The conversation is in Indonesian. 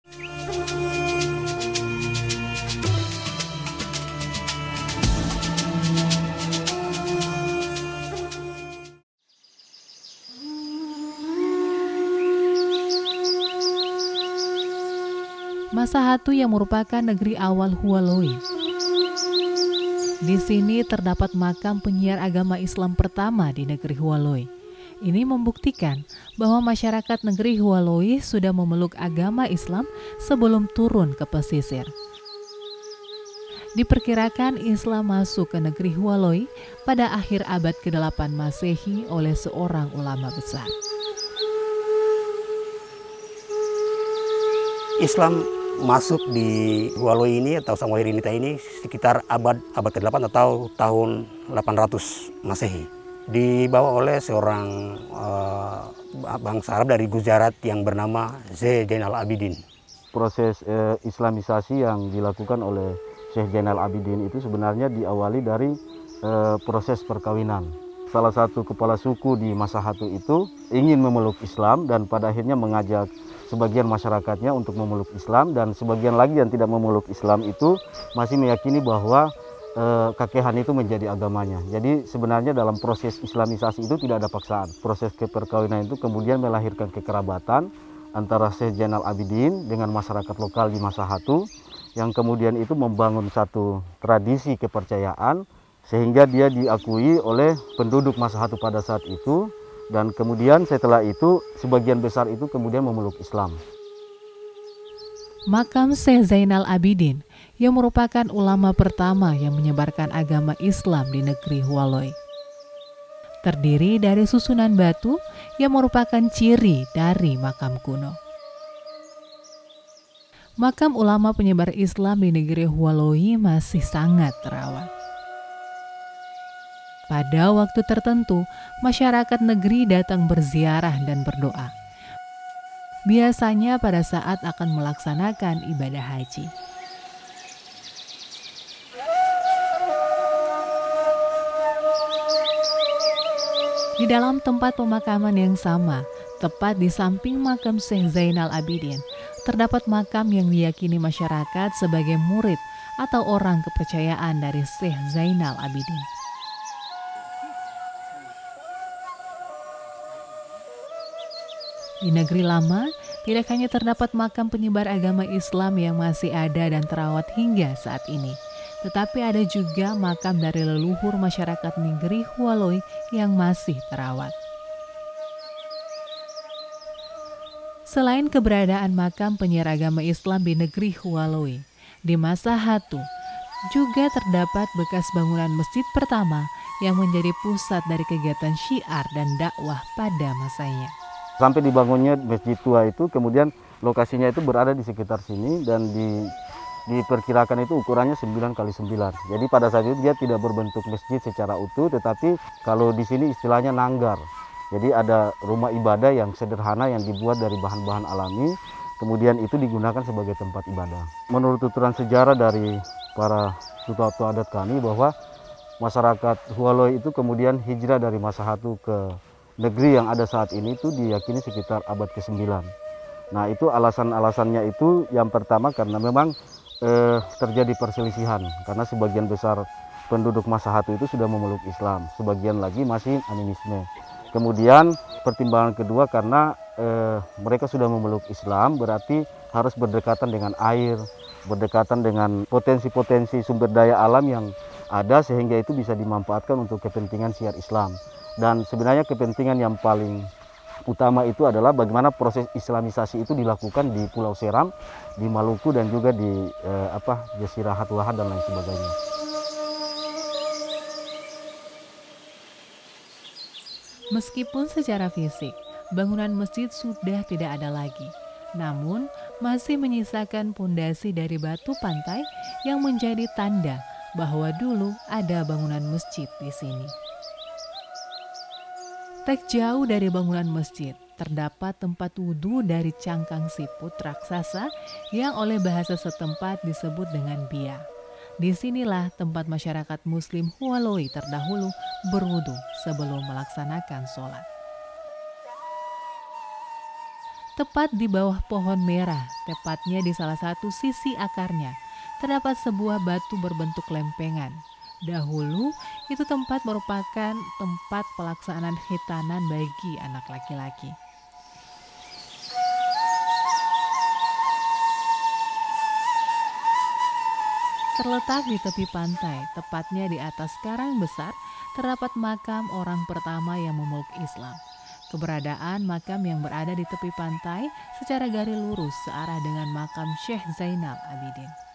Masahatu yang merupakan negeri awal Hualoi. Di sini terdapat makam penyiar agama Islam pertama di negeri Hualoi. Ini membuktikan bahwa masyarakat negeri Hualoi sudah memeluk agama Islam sebelum turun ke pesisir. Diperkirakan Islam masuk ke negeri Hualoi pada akhir abad ke-8 Masehi oleh seorang ulama besar. Islam masuk di Hualoi ini atau Samosir Nita ini sekitar abad ke-8 atau tahun 800 Masehi. Dibawa oleh seorang bangsa Arab dari Gujarat yang bernama Zainal Abidin. Proses Islamisasi yang dilakukan oleh Syekh Zainal Abidin itu sebenarnya diawali dari proses perkawinan. Salah satu kepala suku di Masahatu itu ingin memeluk Islam dan pada akhirnya mengajak sebagian masyarakatnya untuk memeluk Islam, dan sebagian lagi yang tidak memeluk Islam itu masih meyakini bahwa kakehan itu menjadi agamanya. Jadi sebenarnya dalam proses Islamisasi itu tidak ada paksaan. Proses keperkawinan itu kemudian melahirkan kekerabatan antara Syekh Zainal Abidin dengan masyarakat lokal di Masahatu, yang kemudian itu membangun satu tradisi kepercayaan sehingga dia diakui oleh penduduk Masahatu pada saat itu. Dan kemudian setelah itu sebagian besar itu kemudian memeluk Islam. Makam Syekh Zainal Abidin yang merupakan ulama pertama yang menyebarkan agama Islam di negeri Hualoi. Terdiri dari susunan batu yang merupakan ciri dari makam kuno. Makam ulama penyebar Islam di negeri Hualoi masih sangat terawat. Pada waktu tertentu, masyarakat negeri datang berziarah dan berdoa. Biasanya pada saat akan melaksanakan ibadah haji. Di dalam tempat pemakaman yang sama, tepat di samping makam Syekh Zainal Abidin, terdapat makam yang diyakini masyarakat sebagai murid atau orang kepercayaan dari Syekh Zainal Abidin. Di negeri lama, tidak hanya terdapat makam penyebar agama Islam yang masih ada dan terawat hingga saat ini, tetapi ada juga makam dari leluhur masyarakat negeri Hualoi yang masih terawat. Selain keberadaan makam penyiar agama Islam di negeri Hualoi, di Masahatu juga terdapat bekas bangunan masjid pertama yang menjadi pusat dari kegiatan syiar dan dakwah pada masanya. Sampai dibangunnya masjid tua itu, kemudian lokasinya itu berada di sekitar sini dan diperkirakan itu ukurannya 9x9. Jadi pada saat itu dia tidak berbentuk masjid secara utuh, tetapi kalau di sini istilahnya nanggar. Jadi ada rumah ibadah yang sederhana yang dibuat dari bahan-bahan alami, kemudian itu digunakan sebagai tempat ibadah. Menurut tuturan sejarah dari para suku adat kami bahwa masyarakat Hualoi itu kemudian hijrah dari Masahatu ke negeri yang ada saat ini itu diyakini sekitar abad ke-9. Nah itu alasan-alasannya itu yang pertama karena memang terjadi perselisihan. Karena sebagian besar penduduk Masahatu itu sudah memeluk Islam, sebagian lagi masih animisme. Kemudian pertimbangan kedua karena mereka sudah memeluk Islam berarti harus berdekatan dengan air, berdekatan dengan potensi-potensi sumber daya alam yang ada sehingga itu bisa dimanfaatkan untuk kepentingan syiar Islam. Dan sebenarnya kepentingan yang paling utama itu adalah bagaimana proses Islamisasi itu dilakukan di Pulau Seram, di Maluku dan juga di Jazirah Hatwahat dan lain sebagainya. Meskipun secara fisik bangunan masjid sudah tidak ada lagi, namun masih menyisakan pondasi dari batu pantai yang menjadi tanda bahwa dulu ada bangunan masjid di sini. Tak jauh dari bangunan masjid, terdapat tempat wudhu dari cangkang siput raksasa yang oleh bahasa setempat disebut dengan bia. Disinilah tempat masyarakat Muslim Hualoi terdahulu berwudhu sebelum melaksanakan sholat. Tepat di bawah pohon merah, tepatnya di salah satu sisi akarnya, terdapat sebuah batu berbentuk lempengan. Dahulu, itu tempat merupakan tempat pelaksanaan khitanan bagi anak laki-laki. Terletak di tepi pantai, tepatnya di atas karang besar, terdapat makam orang pertama yang memeluk Islam. Keberadaan makam yang berada di tepi pantai secara garis lurus searah dengan makam Syekh Zainal Abidin.